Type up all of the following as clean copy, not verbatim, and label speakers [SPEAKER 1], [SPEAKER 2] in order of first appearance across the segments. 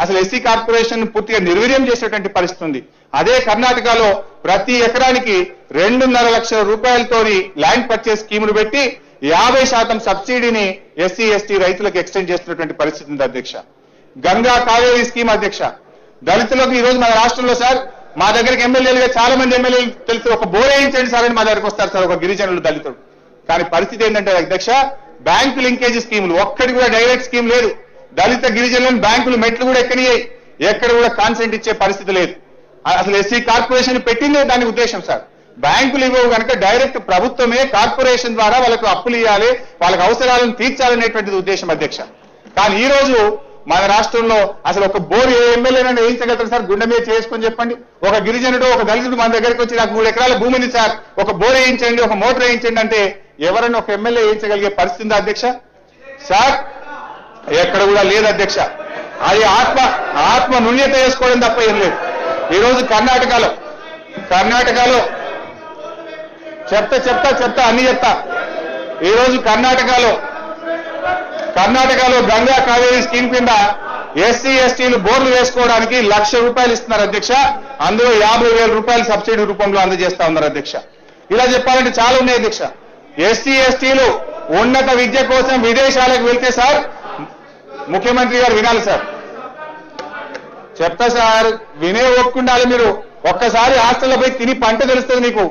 [SPEAKER 1] అసలు SC corporation పూర్తిగా నిర్వీర్యం చేసేటువంటి పరిస్థితి ఉంది. అదే కర్ణాటకలో ప్రతి ఎకరానికి 2.5 లక్షల రూపాయలతోని ల్యాండ్ పర్చేస్ స్కీములు పెట్టి 50% సబ్సిడీని ఎస్సీ ఎస్టీ రైతులకు ఎక్స్టెండ్ చేస్తున్నటువంటి పరిస్థితి ఉంది అధ్యక్ష. గంగా కావేరీ స్కీమ్ అధ్యక్ష, దళితులకు ఈ రోజు మన రాష్ట్రంలో సార్ మా దగ్గరికి ఎమ్మెల్యేలుగా చాలా మంది ఎమ్మెల్యేలు తెలుసు, ఒక బోర్ వేయించండి సార్ అని మా దగ్గరకు వస్తారు సార్ ఒక గిరిజనులు దళితుడు. కానీ పరిస్థితి ఏంటంటే అధ్యక్ష, బ్యాంకు లింకేజ్ స్కీములు ఒక్కటి కూడా డైరెక్ట్ స్కీమ్ లేదు. దళిత గిరిజనులను బ్యాంకులు మెట్లు కూడా ఎక్కనియ్యాయి, ఎక్కడ కూడా కాన్సెంట్ ఇచ్చే పరిస్థితి లేదు. అసలు ఎస్సీ కార్పొరేషన్ పెట్టిందే దాని ఉద్దేశం సార్. బ్యాంకులు ఇవ్వవు కనుక డైరెక్ట్ ప్రభుత్వమే కార్పొరేషన్ ద్వారా వాళ్ళకు అప్పులు ఇవ్వాలి, వాళ్ళకి అవసరాలను తీర్చాలనేటువంటిది ఉద్దేశం అధ్యక్ష. కానీ ఈ రోజు మన రాష్ట్రంలో అసలు ఒక బోర్ ఏ ఎమ్మెల్యేనైనా వేయించగలుగుతారు సార్? గుండె మీద చేసుకొని చెప్పండి. ఒక గిరిజనుడు ఒక దళితుడు మన దగ్గరికి వచ్చి నాకు 3 ఎకరాల భూమి ఉంది సార్, ఒక బోర్ వేయించండి, ఒక మోటార్ వేయించండి అంటే ఎవరైనా ఒక ఎమ్మెల్యే వేయించగలిగే పరిస్థితి ఉందా అధ్యక్ష? సార్ ఎక్కడ కూడా లేదు అధ్యక్ష. అది ఆత్మ నుణ్యత చేసుకోవడం తప్ప ఏం లేదు. ఈ రోజు కర్ణాటకలో చెప్తా అన్ని చెప్తా. ఈ రోజు కర్ణాటకలో గంగా కావేరీ స్కీమ్ కింద ఎస్సీ ఎస్టీలు బోర్లు వేసుకోవడానికి 1 లక్ష రూపాయలు ఇస్తున్నారు అధ్యక్ష. అందులో 50,000 రూపాయలు సబ్సిడీ రూపంలో అందజేస్తా ఉన్నారు అధ్యక్ష. ఇలా చెప్పాలంటే చాలా ఉన్నాయి అధ్యక్ష. ఎస్సీ ఎస్టీలు ఉన్నత విద్య కోసం విదేశాలకు వెళ్తే సార్, ముఖ్యమంత్రి గారు వినాలి సార్, చెప్తా సార్, వినే ఒప్పుకుండాలి. మీరు ఒక్కసారి హాస్టల్లో పోయి తిని పంట తెలుస్తుంది మీకు.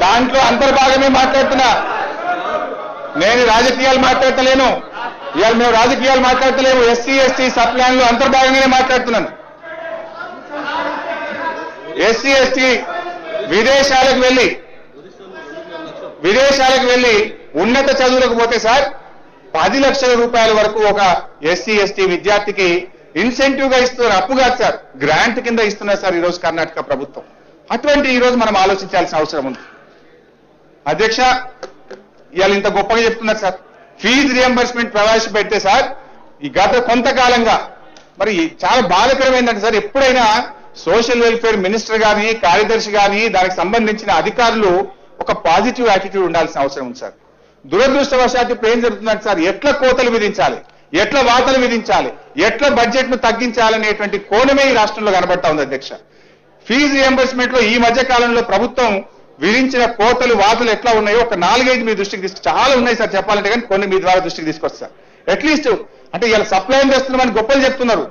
[SPEAKER 1] దాంట్లో అంతర్భాగమే మాట్లాడుతున్నా నేను, రాజకీయాలు మాట్లాడతలేను. ఇవాళ మేము రాజకీయాలు మాట్లాడతలేము, ఎస్సీ ఎస్టీ సబ్ ప్లాన్లు అంతర్భాగంగానే మాట్లాడుతున్నాను. ఎస్సీ ఎస్టీ విదేశాలకు వెళ్లి ఉన్నత చదువులకు పోతే సార్ 10 లక్షల రూపాయల వరకు ఒక ఎస్సీ ఎస్టీ విద్యార్థికి ఇన్సెంటివ్ గా ఇస్తున్నారు. అప్పు కాదు సార్, గ్రాంట్ కింద ఇస్తున్నారు సార్ ఈ రోజు కర్ణాటక ప్రభుత్వం. అటువంటి ఈ రోజు మనం ఆలోచించాల్సిన అవసరం ఉంది అధ్యక్ష. ఇవాళ ఇంత గొప్పగా చెప్తున్నారు సార్, ఫీజు రియంబర్స్మెంట్ ప్రవేశపెడితే సార్ ఈ గత కొంతకాలంగా మరి చాలా బాధాకరమైందంటే సార్, ఎప్పుడైనా సోషల్ వెల్ఫేర్ మినిస్టర్ గాని కార్యదర్శి గాని దానికి సంబంధించిన అధికారులు ఒక పాజిటివ్ యాటిట్యూడ్ ఉండాల్సిన అవసరం ఉంది సార్. దురదృష్టవశాత్తు ఇప్పుడు ఏం జరుగుతుందంటే సార్, ఎట్లా కోతలు విధించాలి, ఎట్లా వాతలు విధించాలి, ఎట్లా బడ్జెట్ ను తగ్గించాలనేటువంటి కోణమే ఈ రాష్ట్రంలో కనబడతా ఉంది అధ్యక్ష. ఫీజు రియంబర్స్మెంట్ లో ఈ మధ్య కాలంలో ప్రభుత్వం విధించిన కోతలు వాతలు ఎట్లా ఉన్నాయో ఒక 4-5 మీ దృష్టికి చాలా ఉన్నాయి సార్ చెప్పాలంటే, కానీ కొన్ని మీ ద్వారా దృష్టికి తీసుకొస్తారు. అట్లీస్ట్ అంటే ఇలా సప్లైన్ చేస్తున్నామని గొప్పలు చెప్తున్నారు,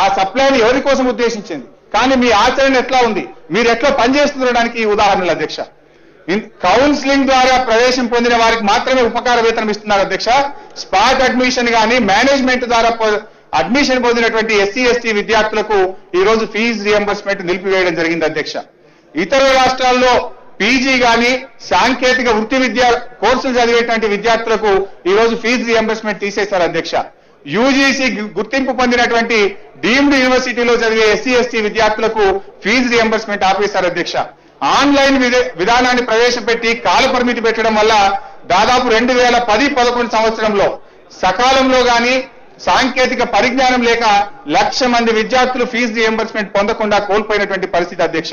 [SPEAKER 1] ఆ సప్లైని ఎవరి కోసం ఉద్దేశించింది, కానీ మీ ఆచరణ ఎట్లా ఉంది, మీరు ఎట్లా పనిచేస్తుండడానికి ఈ ఉదాహరణలు అధ్యక్ష. కౌన్సిలింగ్ ద్వారా ప్రవేశం పొందిన వారికి మాత్రమే ఉపకార వేతనం ఇస్తున్నారు అధ్యక్ష. స్పాట్ అడ్మిషన్ గానీ మేనేజ్మెంట్ ద్వారా అడ్మిషన్ పొందినటువంటి ఎస్సీ ఎస్టీ విద్యార్థులకు ఈ రోజు ఫీజు రియంబర్స్మెంట్ నిలిపివేయడం జరిగింది అధ్యక్ష. ఇతర రాష్ట్రాల్లో పీజీ గానీ సాంకేతిక వృత్తి విద్యా కోర్సులు చదివేటువంటి విద్యార్థులకు ఈ రోజు ఫీజు రియంబర్స్మెంట్ తీసేశారు అధ్యక్ష. యూజీసీ గుర్తింపు పొందినటువంటి డీమ్డ్ యూనివర్సిటీలో చదివే ఎస్సీ ఎస్టీ విద్యార్థులకు ఫీజు రియంబర్స్మెంట్ ఆపేశారు అధ్యక్ష. ఆన్లైన్ విధానాన్ని ప్రవేశపెట్టి కాల పరిమితి పెట్టడం వల్ల దాదాపు 2010-11 సంవత్సరంలో సకాలంలో గానీ సాంకేతిక పరిజ్ఞానం లేక 1 లక్ష మంది విద్యార్థులు ఫీజు రియంబర్స్మెంట్ పొందకుండా కోల్పోయినటువంటి పరిస్థితి అధ్యక్ష.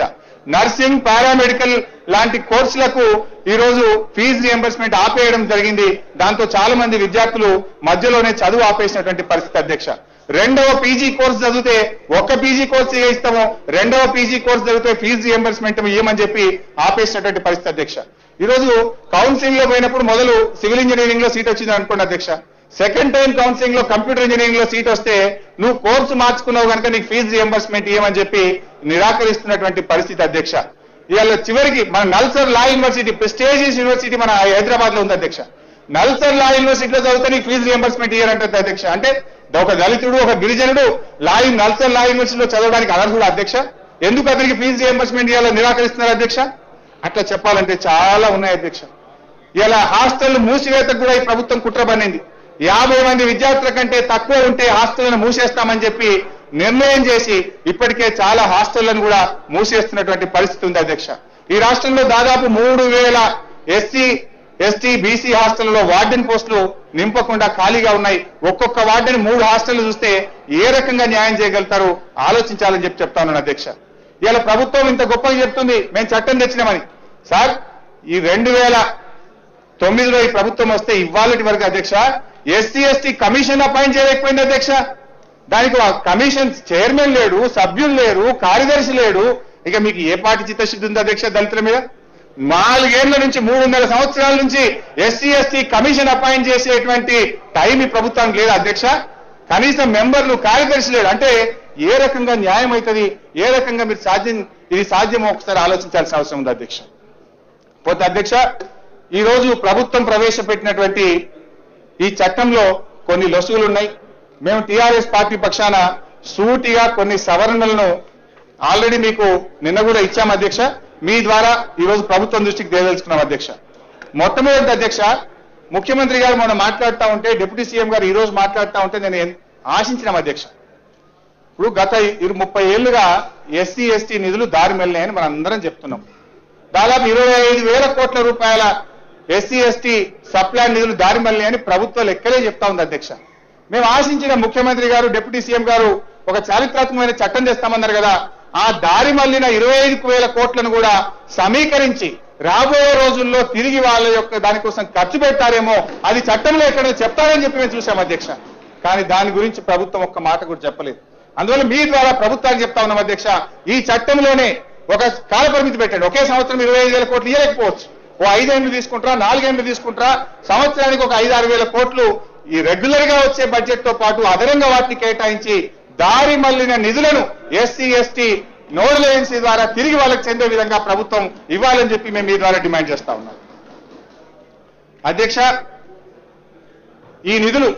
[SPEAKER 1] నర్సింగ్, పారామెడికల్ లాంటి కోర్సులకు ఈ రోజు ఫీజు రియంబర్స్మెంట్ ఆపేయడం జరిగింది. దాంతో చాలా మంది విద్యార్థులు మధ్యలోనే చదువు ఆపేసినటువంటి పరిస్థితి అధ్యక్ష. 2వ పీజీ కోర్సు చదివితే ఒక పీజీ కోర్సు ఇస్తాము, 2వ పీజీ కోర్సు చదివితే ఫీజు రియంబర్స్మెంట్ ఇవ్వమని చెప్పి ఆపేసినటువంటి పరిస్థితి అధ్యక్ష. ఈ రోజు కౌన్సిలింగ్ లో పోయినప్పుడు మొదలు సివిల్ ఇంజనీరింగ్ లో సీట్ వచ్చింది అనుకోండి అధ్యక్ష, సెకండ్ టైం కౌన్సిలింగ్ లో కంప్యూటర్ ఇంజనీరింగ్ లో సీట్ వస్తే నువ్వు కోర్సు మార్చుకున్నావు కనుక నీకు ఫీజు రియంబర్స్మెంట్ ఇవ్వమని చెప్పి నిరాకరిస్తున్నటువంటి పరిస్థితి అధ్యక్ష. ఇవాళ చివరికి మన నల్సర్ లా యూనివర్సిటీ, ప్రెస్టీజియస్ యూనివర్సిటీ మన హైదరాబాద్ లో ఉంది అధ్యక్ష. నల్సర్ లా యూనివర్సిటీలో చదివితే నీకు ఫీజు రియంబర్స్మెంట్ ఇయ్యారంటే అధ్యక్ష. అంటే ఒక దళితుడు ఒక గిరిజనుడు నల్సర్ లా యూనివర్సిటీలో చదవడానికి అనర్హుడు అధ్యక్ష. ఎందుకు అతనికి ఫీజు రియంబర్స్మెంట్ ఇవ్వాలో నిరాకరిస్తున్నారు అధ్యక్ష. అట్లా చెప్పాలంటే చాలా ఉన్నాయి అధ్యక్ష. ఇలా హాస్టల్ మూసివేతకు కూడా ఈ ప్రభుత్వం కుట్ర పన్నింది. 50 మంది విద్యార్థుల కంటే తక్కువ ఉంటే హాస్టళ్లను మూసేస్తామని చెప్పి నిర్ణయం చేసి ఇప్పటికే చాలా హాస్టళ్లను కూడా మూసేస్తున్నటువంటి పరిస్థితి ఉంది అధ్యక్ష. ఈ రాష్ట్రంలో దాదాపు 3,000 ఎస్సీ ఎస్టీ బీసీ హాస్టళ్లలో వార్డెన్ పోస్టులు నింపకుండా ఖాళీగా ఉన్నాయి. ఒక్కొక్క వార్డెన్ 3 హాస్టళ్లు చూస్తే ఏ రకంగా న్యాయం చేయగలుగుతారో ఆలోచించాలని చెప్తా ఉన్నాను అధ్యక్ష. ఇవాళ ప్రభుత్వం ఇంత గొప్పగా చెప్తుంది మేము చట్టం తెచ్చినామని. సార్ ఈ 2009లో ఈ ప్రభుత్వం వస్తే ఇవాళటి వరకు అధ్యక్ష ఎస్సీ ఎస్టీ కమిషన్ అపాయింట్ చేయలేకపోయింది అధ్యక్ష. దానికి కమిషన్ చైర్మన్ లేడు, సభ్యులు లేరు, కార్యదర్శి లేడు. ఇక మీకు ఏ పార్టీ చిత్తశుద్ధి ఉంది అధ్యక్ష దళితుల మీద? 4 ఏళ్ల నుంచి 3.5 సంవత్సరాల నుంచి ఎస్సీ ఎస్టీ కమిషన్ అపాయింట్ చేసేటువంటి టైం ఈ ప్రభుత్వానికి లేదా అధ్యక్ష? కనీసం మెంబర్లు, కార్యదర్శి లేడు. అంటే ఏ రకంగా న్యాయం అవుతుంది? ఏ రకంగా మీరు ఇది సాధ్యమో ఒకసారి ఆలోచించాల్సిన అవసరం ఉంది అధ్యక్ష. పోతే అధ్యక్ష, ఈ రోజు ప్రభుత్వం ప్రవేశపెట్టినటువంటి ఈ చట్టంలో కొన్ని లొసుగులు ఉన్నాయి. మేము టీఆర్ఎస్ పార్టీ పక్షాన సూటిగా కొన్ని సవరణలను ఆల్రెడీ మీకు నిన్న కూడా ఇచ్చాం అధ్యక్ష. మీ ద్వారా ఈ రోజు ప్రభుత్వం దృష్టికి తేదలుచుకున్నాం అధ్యక్ష. మొట్టమొదటి అధ్యక్ష, ముఖ్యమంత్రి గారు మనం మాట్లాడుతూ ఉంటే, డిప్యూటీ సీఎం గారు ఈ రోజు మాట్లాడుతూ ఉంటే నేను ఆశించినాం అధ్యక్ష. ఇప్పుడు గత 30 ఏళ్లుగా ఎస్సీ ఎస్టీ నిధులు దారి మెల్లాయని మనం అందరం చెప్తున్నాం. దాదాపు 25,000 కోట్ల రూపాయల ఎస్సీ ఎస్టీ సప్లాన్ నిధులు దారి మెల్లాయని ప్రభుత్వ లెక్కలే చెప్తా ఉంది అధ్యక్ష. మేము ఆశించిన ముఖ్యమంత్రి గారు, డిప్యూటీ సీఎం గారు ఒక చారిత్రాత్మకమైన చట్టం చేస్తామన్నారు కదా, ఆ దారి మళ్లిన 25,000 కోట్లను కూడా సమీకరించి రాబోయే రోజుల్లో తిరిగి వాళ్ళ యొక్క దానికోసం ఖర్చు పెట్టారేమో, అది చట్టంలో ఎక్కడ చెప్తారని చెప్పి మేము చూసాం అధ్యక్ష. కానీ దాని గురించి ప్రభుత్వం ఒక్క మాట కూడా చెప్పలేదు. అందువల్ల మీ ద్వారా ప్రభుత్వానికి చెప్తా ఉన్నాం అధ్యక్ష, ఈ చట్టంలోనే ఒక కాల పరిమితి పెట్టండి. ఒకే సంవత్సరం 25,000 కోట్లు ఇవ్వలేకపోవచ్చు. ఓ 5 ఏళ్ళు తీసుకుంటారా, 4 ఏళ్ళు తీసుకుంటారా, సంవత్సరానికి ఒక 5-6 వేల కోట్లు ఈ రెగ్యులర్ గా వచ్చే బడ్జెట్ తో పాటు అదనంగా వాటిని కేటాయించి దారి మళ్లిన నిధులను ఎస్సీ ఎస్టీ నోడల్ ఏజెన్సీ ద్వారా తిరిగి వాళ్ళకి చెందే విధంగా ప్రభుత్వం ఇవ్వాలని చెప్పి మేము మీ ద్వారా డిమాండ్ చేస్తా ఉన్నాం అధ్యక్ష. ఈ నిధులు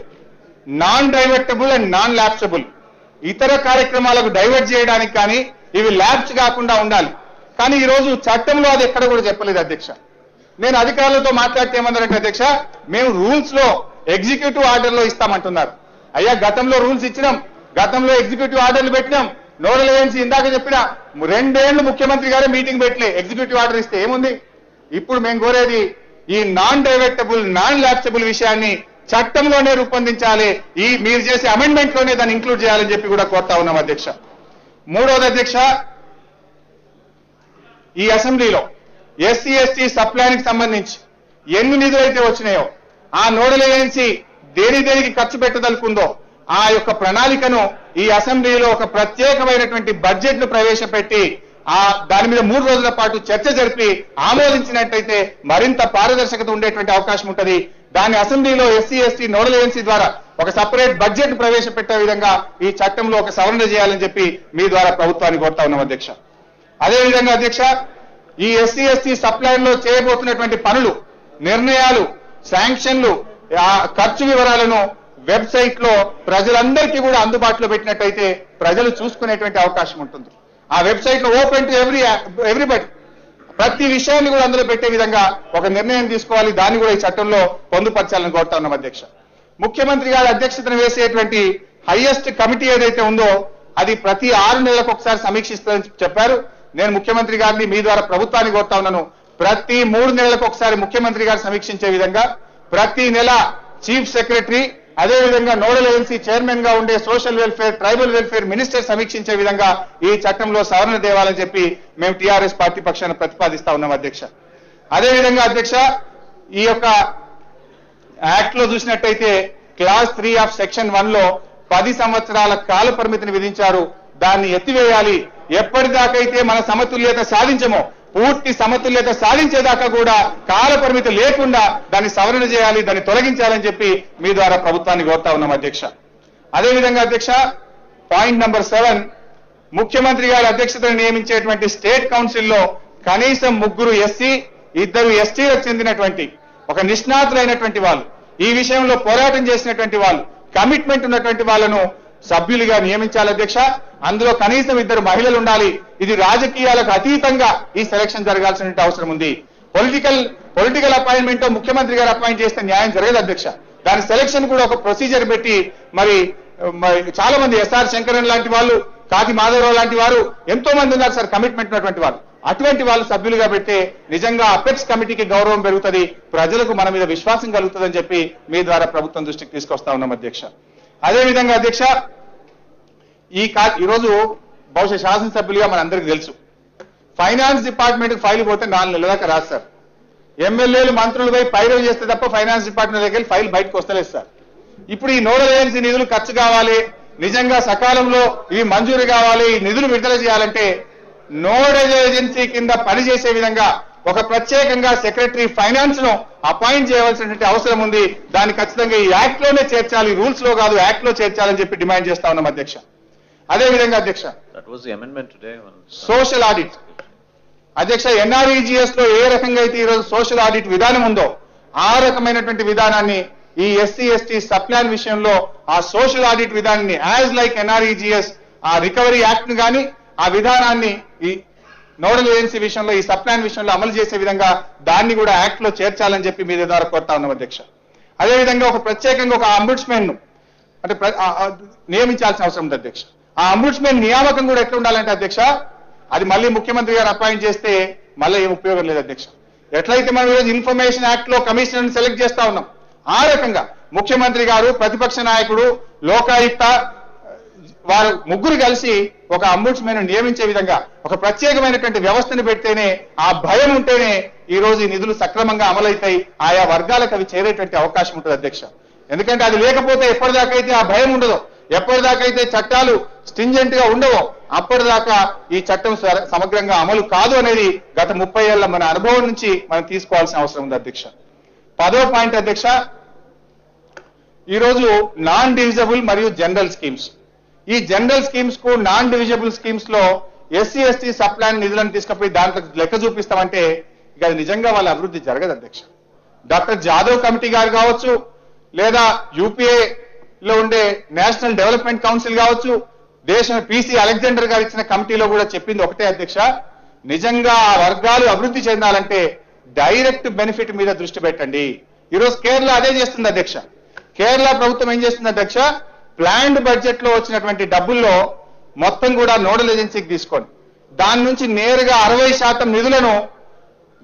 [SPEAKER 1] non divertible and non lapsable, ఇతర కార్యక్రమాలకు డైవర్ట్ చేయడానికి కానీ ఇవి ల్యాప్స్ కాకుండా ఉండాలి. కానీ ఈ రోజు చట్టంలో అది ఎక్కడ కూడా చెప్పలేదు అధ్యక్ష. నేను అధికారులతో మాట్లాడితే ఏమన్నారంటే అధ్యక్ష, మేము రూల్స్ లో ఎగ్జిక్యూటివ్ ఆర్డర్ లో ఇస్తామంటున్నారు. అయ్యా, గతంలో రూల్స్ ఇచ్చినాం, గతంలో ఎగ్జిక్యూటివ్ ఆర్డర్లు పెట్టినాం. నోడల్ ఏజెన్సీ ఇందాక చెప్పిన 2 ఏళ్లు ముఖ్యమంత్రి గారే మీటింగ్ పెట్టలే, ఎగ్జిక్యూటివ్ ఆర్డర్ ఇస్తే ఏముంది? ఇప్పుడు మేము కోరేది ఈ నాన్ డైవర్టబుల్ నాన్ ల్యాప్సబుల్ విషయాన్ని చట్టంలోనే రూపొందించాలి. ఈ మీరు చేసే అమెండ్మెంట్ లోనే దాన్ని ఇంక్లూడ్ చేయాలని చెప్పి కూడా కోరుతా ఉన్నాం అధ్యక్ష. మూడవది అధ్యక్ష, ఈ అసెంబ్లీలో ఎస్సీ ఎస్టీ సప్లాన్కి సంబంధించి ఎన్ని నిధులు అయితే వచ్చినాయో, ఆ నోడల్ ఏజెన్సీ దేనికి ఖర్చు పెట్టదలుకుందో ఆ యొక్క ప్రణాళికను ఈ అసెంబ్లీలో ఒక ప్రత్యేకమైనటువంటి బడ్జెట్ ను ప్రవేశపెట్టి దాని మీద 3 రోజుల పాటు చర్చ జరిపి ఆమోదించినట్టయితే మరింత పారదర్శకత ఉండేటువంటి అవకాశం ఉంటుంది. దాని అసెంబ్లీలో ఎస్సీ ఎస్టీ నోడల్ ఏజెన్సీ ద్వారా ఒక సపరేట్ బడ్జెట్ ను ప్రవేశపెట్టే విధంగా ఈ చట్టంలో ఒక సవరణ చేయాలని చెప్పి మీ ద్వారా ప్రభుత్వాన్ని కోరుతా ఉన్నాం అధ్యక్ష. అదేవిధంగా అధ్యక్ష, ఈ ఎస్సీ ఎస్టీ సప్లైన్ లో చేయబోతున్నటువంటి పనులు, నిర్ణయాలు, శాంక్షన్లు, ఖర్చు వివరాలను వెబ్సైట్ లో ప్రజలందరికీ కూడా అందుబాటులో పెట్టినట్టయితే ప్రజలు చూసుకునేటువంటి అవకాశం ఉంటుంది. ఆ వెబ్సైట్ లో ఓపెన్ టు ఎవ్రీబడి, ప్రతి విషయాన్ని కూడా అందులో పెట్టే విధంగా ఒక నిర్ణయం తీసుకోవాలి. దాన్ని కూడా ఈ చట్టంలో పొందుపరచాలని కోరుతా ఉన్నాం అధ్యక్ష. ముఖ్యమంత్రి గారి అధ్యక్షతను వేసేటువంటి హైయెస్ట్ కమిటీ ఏదైతే ఉందో అది ప్రతి 6 నెలలకు ఒకసారి సమీక్షిస్తుందని చెప్పారు. నేను ముఖ్యమంత్రి గారిని మీ ద్వారా ప్రభుత్వాన్ని కోరుతా ఉన్నాను, ప్రతి 3 నెలలకు ఒకసారి ముఖ్యమంత్రి గారు సమీక్షించే విధంగా ప్రతి నెల చీఫ్ సెక్రటరీ, అదేవిధంగా నోడల్ ఏజెన్సీ చైర్మన్ గా ఉండే social welfare, tribal welfare minister సమీక్షించే విధంగా ఈ చట్టంలో సవరణ తేవాలని చెప్పి మేము టీఆర్ఎస్ పార్టీ పక్షాన ప్రతిపాదిస్తా ఉన్నాం అధ్యక్ష. అదేవిధంగా అధ్యక్ష, ఈ యొక్క యాక్ట్ లో చూసినట్టయితే క్లాస్ 3 ఆఫ్ సెక్షన్ 1 లో 10 సంవత్సరాల కాల పరిమితిని విధించారు. దాన్ని ఎత్తివేయాలి. ఎప్పటిదాకైతే మన సమతుల్యత సాధించమో, పూర్తి సమతుల్యత సాధించేదాకా కూడా కాల పరిమితి లేకుండా దాన్ని సవరణ చేయాలి, దాన్ని తొలగించాలని చెప్పి మీ ద్వారా ప్రభుత్వాన్ని కోరుతా ఉన్నాం అధ్యక్ష. అదేవిధంగా అధ్యక్ష, పాయింట్ నంబర్ 7, ముఖ్యమంత్రి గారి అధ్యక్షతను నియమించేటువంటి స్టేట్ కౌన్సిల్లో కనీసం 3 ఎస్సీ, 2 ఎస్టీలకు చెందినటువంటి ఒక నిష్ణాతులైనటువంటి వాళ్ళు, ఈ విషయంలో పోరాటం చేసినటువంటి వాళ్ళు, కమిట్మెంట్ ఉన్నటువంటి వాళ్ళను సభ్యులుగా నియమించాలి అధ్యక్ష. అందులో కనీసం 2 మహిళలు ఉండాలి. ఇది రాజకీయాలకు అతీతంగా ఈ సెలక్షన్ జరగాల్సిన అవసరం ఉంది. పొలిటికల్ అపాయింట్మెంట్ ముఖ్యమంత్రి గారు అపాయింట్ చేస్తే న్యాయం జరగదు అధ్యక్ష. దాని సెలక్షన్ కూడా ఒక ప్రొసీజర్ పెట్టి మరి చాలా మంది ఎస్ఆర్ శంకరన్ లాంటి వాళ్ళు, కాకి మాధవరావు లాంటి వారు ఎంతో మంది ఉన్నారు సార్ కమిట్మెంట్ ఉన్నటువంటి వాళ్ళు. అటువంటి వాళ్ళు సభ్యులుగా పెడితే నిజంగా అపెక్స్ కమిటీకి గౌరవం పెరుగుతుంది, ప్రజలకు మన మీద విశ్వాసం కలుగుతుందని చెప్పి మీ ద్వారా ప్రభుత్వం దృష్టికి తీసుకొస్తా ఉన్నాం అధ్యక్ష. అదేవిధంగా అధ్యక్ష, ఈరోజు బహుశా శాసనసభ్యులుగా మనందరికీ తెలుసు, ఫైనాన్స్ డిపార్ట్మెంట్ ఫైల్ పోతే 4 నెలల దాకా రాదు సార్. ఎమ్మెల్యేలు మంత్రులు పోయి పైరవి చేస్తే తప్ప ఫైనాన్స్ డిపార్ట్మెంట్ దగ్గర ఫైల్ బయటకు వస్తలేదు సార్. ఇప్పుడు ఈ నోడల్ ఏజెన్సీ నిధులు ఖర్చు కావాలి, నిజంగా సకాలంలో ఇవి మంజూరు కావాలి, ఈ నిధులు విడుదల చేయాలంటే నోడల్ ఏజెన్సీ కింద పనిచేసే విధంగా ఒక ప్రత్యేకంగా సెక్రటరీ ఫైనాన్స్ ను అపాయింట్ చేయవలసినటువంటి అవసరం ఉంది. దాన్ని ఖచ్చితంగా ఈ యాక్ట్ లోనే చేర్చాలి, రూల్స్ లో కాదు యాక్ట్ లో చేర్చాలని చెప్పి డిమాండ్ చేస్తా ఉన్నాం అధ్యక్ష. అదే విధంగా అధ్యక్ష సోషల్ ఆడిట్ అధ్యక్ష, ఎన్ఆర్ఈజీఎస్ లో ఏ రకంగా అయితే ఈరోజు సోషల్ ఆడిట్ విధానం ఉందో ఆ రకమైనటువంటి విధానాన్ని ఈ ఎస్సీ ఎస్టీ సప్లాన్ విషయంలో ఆ సోషల్ ఆడిట్ విధానాన్ని యాజ్ లైక్ ఎన్ఆర్ఈజీఎస్ ఆ రికవరీ యాక్ట్ ను కానీ ఆ విధానాన్ని ఈ నోడల్ ఏజెన్సీ విషయంలో ఈ సప్లాన్ విషయంలో అమలు చేసే విధంగా దాన్ని కూడా యాక్ట్ లో చేర్చాలని చెప్పి మీ ద్వారా కోరుతా ఉన్నాం అధ్యక్ష. అదేవిధంగా ఒక ప్రత్యేకంగా ఒక అంబుడ్స్మెన్ ను అంటే నియమించాల్సిన అవసరం ఉంది అధ్యక్ష. ఆ అంబుడ్స్మెన్ నియామకం కూడా ఎట్లా ఉండాలంటే అధ్యక్ష, అది మళ్ళీ ముఖ్యమంత్రి గారు అపాయింట్ చేస్తే మళ్ళీ ఏం ఉపయోగం లేదు అధ్యక్ష. ఎట్లయితే మనం ఈరోజు ఇన్ఫర్మేషన్ యాక్ట్ లో కమిషనర్ సెలెక్ట్ చేస్తా ఉన్నాం ఆ రకంగా ముఖ్యమంత్రి గారు, ప్రతిపక్ష నాయకుడు, లోకాయుక్త వారు ముగ్గురు కలిసి ఒక అంబుడ్స్మెన్ నియమించే విధంగా ఒక ప్రత్యేకమైనటువంటి వ్యవస్థను పెడితేనే ఆ భయం ఉంటేనే ఈ రోజు ఈ నిధులు సక్రమంగా అమలైతాయి, ఆయా వర్గాలకు అవి చేరేటువంటి అవకాశం ఉంటుంది అధ్యక్ష. ఎందుకంటే అది లేకపోతే ఎప్పటిదాకైతే ఆ భయం ఉండదో, ఎప్పటిదాకైతే చట్టాలు స్టింజెంట్ గా ఉండవో అప్పటిదాకా ఈ చట్టం సమగ్రంగా అమలు కాదు అనేది గత 30 ఏళ్ల మన అనుభవం నుంచి మనం తీసుకోవాల్సిన అవసరం ఉంది అధ్యక్ష. 10వ పాయింట్ అధ్యక్ష, ఈరోజు నాన్ డివిజబుల్ మరియు జనరల్ స్కీమ్స్, ఈ జనరల్ స్కీమ్స్ కు నాన్ డివిజబుల్ స్కీమ్స్ లో ఎస్సీ ఎస్టీ సప్లాన్ నిధులను తీసుకుపోయి దాంట్లో లెక్క చూపిస్తామంటే ఇక అది నిజంగా వాళ్ళ అభివృద్ధి జరగదు అధ్యక్ష. డాక్టర్ జాదవ్ కమిటీ గారు కావచ్చు, లేదా యూపీఏ లో ఉండే నేషనల్ డెవలప్మెంట్ కౌన్సిల్ కావచ్చు, దేశం పీసీ అలెగ్జాండర్ గారు ఇచ్చిన కమిటీలో కూడా చెప్పింది ఒకటే అధ్యక్ష, నిజంగా ఆ వర్గాలు అభివృద్ధి చెందాలంటే డైరెక్ట్ బెనిఫిట్ మీద దృష్టి పెట్టండి. ఈరోజు కేరళ అదే చేస్తుంది అధ్యక్ష. కేరళ ప్రభుత్వం ఏం చేస్తుంది అధ్యక్ష, ప్లాన్డ్ బడ్జెట్ లో వచ్చినటువంటి డబ్బుల్లో మొత్తం కూడా నోడల్ ఏజెన్సీకి తీసుకొని దాని నుంచి నేరుగా 60% నిధులను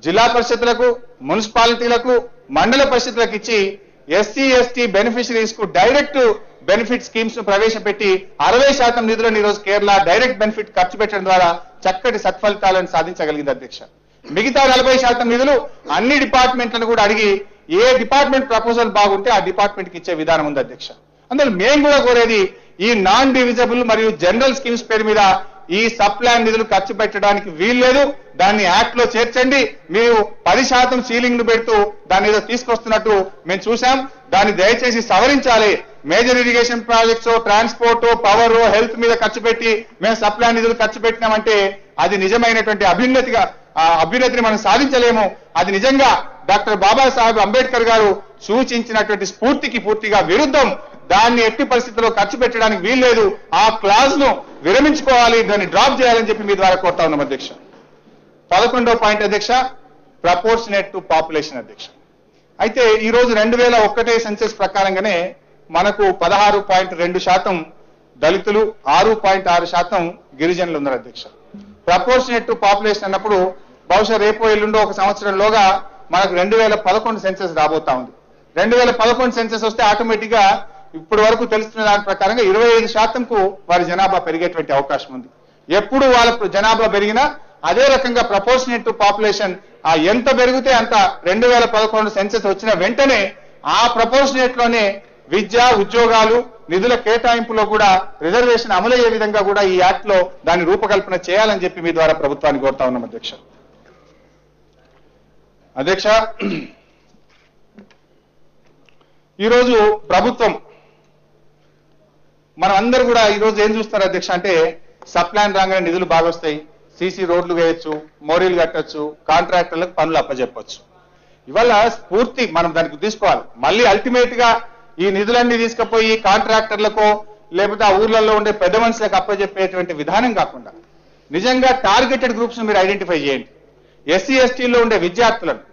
[SPEAKER 1] జిల్లా పరిషత్లకు, మున్సిపాలిటీలకు, మండల పరిషత్లకు ఇచ్చి ఎస్సీ ఎస్టీ బెనిఫిషరీస్ కు డైరెక్ట్ బెనిఫిట్ స్కీమ్స్ ను ప్రవేశపెట్టి 60% నిధులను ఈరోజు కేరళ డైరెక్ట్ బెనిఫిట్ ఖర్చు పెట్టడం ద్వారా చక్కటి సత్ఫలితాలను సాధించగలిగింది అధ్యక్ష. మిగతా 40% నిధులు అన్ని డిపార్ట్మెంట్లను కూడా అడిగి ఏ డిపార్ట్మెంట్ ప్రపోజల్ బాగుంటే ఆ డిపార్ట్మెంట్ కి ఇచ్చే విధానం ఉంది అధ్యక్ష. అందులో మేము కూడా కోరేది ఈ నాన్ డివిజబుల్ మరియు జనరల్ స్కీమ్స్ పేరు మీద ఈ సప్లాన్ నిధులు ఖర్చు పెట్టడానికి వీల్లేదు, దాన్ని యాక్ట్ లో చేర్చండి. మీరు 10% సీలింగ్ ను పెడుతూ దాన్ని ఏదో తీసుకొస్తున్నట్టు మేము చూసాం, దాన్ని దయచేసి సవరించాలి. Major irrigation projects, transport, power, health మీద ఖర్చు పెట్టి మేము సప్లాన్ నిధులు ఖర్చు పెట్టినామంటే అది నిజమైనటువంటి అభ్యున్నతిని మనం సాధించలేము. అది నిజంగా డాక్టర్ బాబాసాహెబ్ అంబేద్కర్ గారు సూచించినటువంటి స్ఫూర్తికి పూర్తిగా విరుద్ధం. దాన్ని ఎట్టి పరిస్థితుల్లో ఖర్చు పెట్టడానికి వీల్లేదు. ఆ క్లాజ్ ను విరమించుకోవాలి, దాన్ని డ్రాప్ చేయాలని చెప్పి మీ ద్వారా కోరుతా ఉన్నాం అధ్యక్ష. 11వ పాయింట్ అధ్యక్ష, ప్రపోర్షనేట్ టు పాపులేషన్ అధ్యక్ష. అయితే ఈ రోజు 2001 సెన్సెస్ ప్రకారంగానే మనకు 16.2% దళితులు, 6.6% గిరిజనులు ఉన్నారు అధ్యక్ష. ప్రపోర్షనేట్ టు పాపులేషన్ అన్నప్పుడు బహుశా రేపో ఎల్లుండో ఒక సంవత్సరంలోగా మనకు 2011 సెన్సెస్ రాబోతా ఉంది. 2011 సెన్సెస్ వస్తే ఆటోమేటిక్ గా ఇప్పటి వరకు తెలుస్తున్న దాని ప్రకారంగా 25%కు వారి జనాభా పెరిగేటువంటి అవకాశం ఉంది. ఎప్పుడు వాళ్ళ జనాభా పెరిగినా అదే రకంగా ప్రపోర్షనేట్ టు పాపులేషన్ ఎంత పెరిగితే అంత 2011 సెన్సెస్ వచ్చిన వెంటనే ఆ ప్రపోర్షనేట్ లోనే విద్య, ఉద్యోగాలు, నిధుల కేటాయింపులో కూడా రిజర్వేషన్ అమలయ్యే విధంగా కూడా ఈ యాక్ట్ లో దాన్ని రూపకల్పన చేయాలని చెప్పి మీ ద్వారా ప్రభుత్వాన్ని కోరుతా ఉన్నాం అధ్యక్ష. అధ్యక్ష, ఈరోజు ప్రభుత్వం మనం అందరూ కూడా ఈరోజు ఏం చూస్తారు అధ్యక్ష అంటే సప్లాన్ రాగానే నిధులు బాగా వస్తాయి, సీసీ రోడ్లు వేయొచ్చు, మోరీలు కట్టొచ్చు, కాంట్రాక్టర్లకు పనులు అప్పచెప్పొచ్చు. ఇవాళ స్ఫూర్తి మనం దానికి తీసుకోవాలి. మళ్ళీ అల్టిమేట్ గా ఈ నిధులన్నీ తీసుకుపోయి కాంట్రాక్టర్లకో లేకపోతే ఆ ఊర్లలో ఉండే పెద్ద మనుషులకు అప్పచెప్పేటువంటి విధానం కాకుండా నిజంగా టార్గెటెడ్ గ్రూప్స్ మీరు ఐడెంటిఫై చేయండి. ఎస్సీ ఎస్టీలో ఉండే విద్యార్థులను,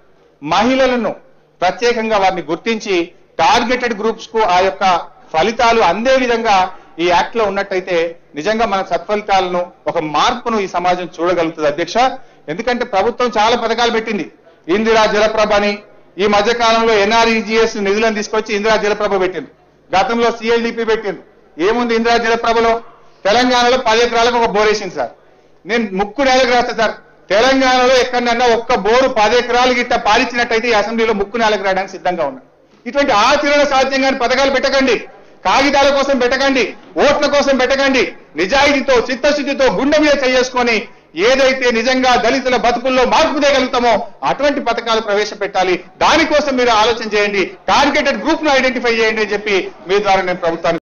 [SPEAKER 1] మహిళలను ప్రత్యేకంగా వారిని గుర్తించి టార్గెటెడ్ గ్రూప్స్ కు ఆ యొక్క ఫలితాలు అందే విధంగా ఈ యాక్ట్ లో ఉన్నట్టయితే నిజంగా మన సత్ఫలితాలను, ఒక మార్పును ఈ సమాజం చూడగలుగుతుంది అధ్యక్ష. ఎందుకంటే ప్రభుత్వం చాలా పథకాలు పెట్టింది. ఇందిరా జలప్రభ అని, ఈ మధ్య కాలంలో ఎన్ఆర్ఈజీఎస్ నిధులను తీసుకొచ్చి ఇందిరా జలప్రభ పెట్టింది, గతంలో సిఎల్డిపి పెట్టింది. ఏముంది ఇందిరా జలప్రభలో? తెలంగాణలో 10 ఎకరాలకు ఒక బోర్ వేసింది సార్. నేను ముక్కు నేలకు రాస్తా సార్, తెలంగాణలో ఎక్కడన్నా ఒక్క బోరు 10 ఎకరాలు గిట్ట పాలిచ్చినట్టయితే ఈ అసెంబ్లీలో ముక్కు నేలకు రాయడానికి సిద్ధంగా ఉన్నాను. ఇటువంటి ఆచరణ సాధ్యంగా పథకాలు పెట్టకండి, కాగితాల కోసం పెట్టకండి, ఓట్ల కోసం పెట్టకండి. నిజాయితీతో చిత్తశుద్ధితో గుండె మీద చేసుకొని ఏదైతే నిజంగా దళితుల బతుకుల్లో మార్పు తేగలుగుతామో అటువంటి పథకాలు ప్రవేశపెట్టాలి. దానికోసం మీరు ఆలోచన చేయండి, టార్గెటెడ్ గ్రూప్ ను ఐడెంటిఫై చేయండి అని చెప్పి మీ ద్వారా నేను ప్రభుత్వానికి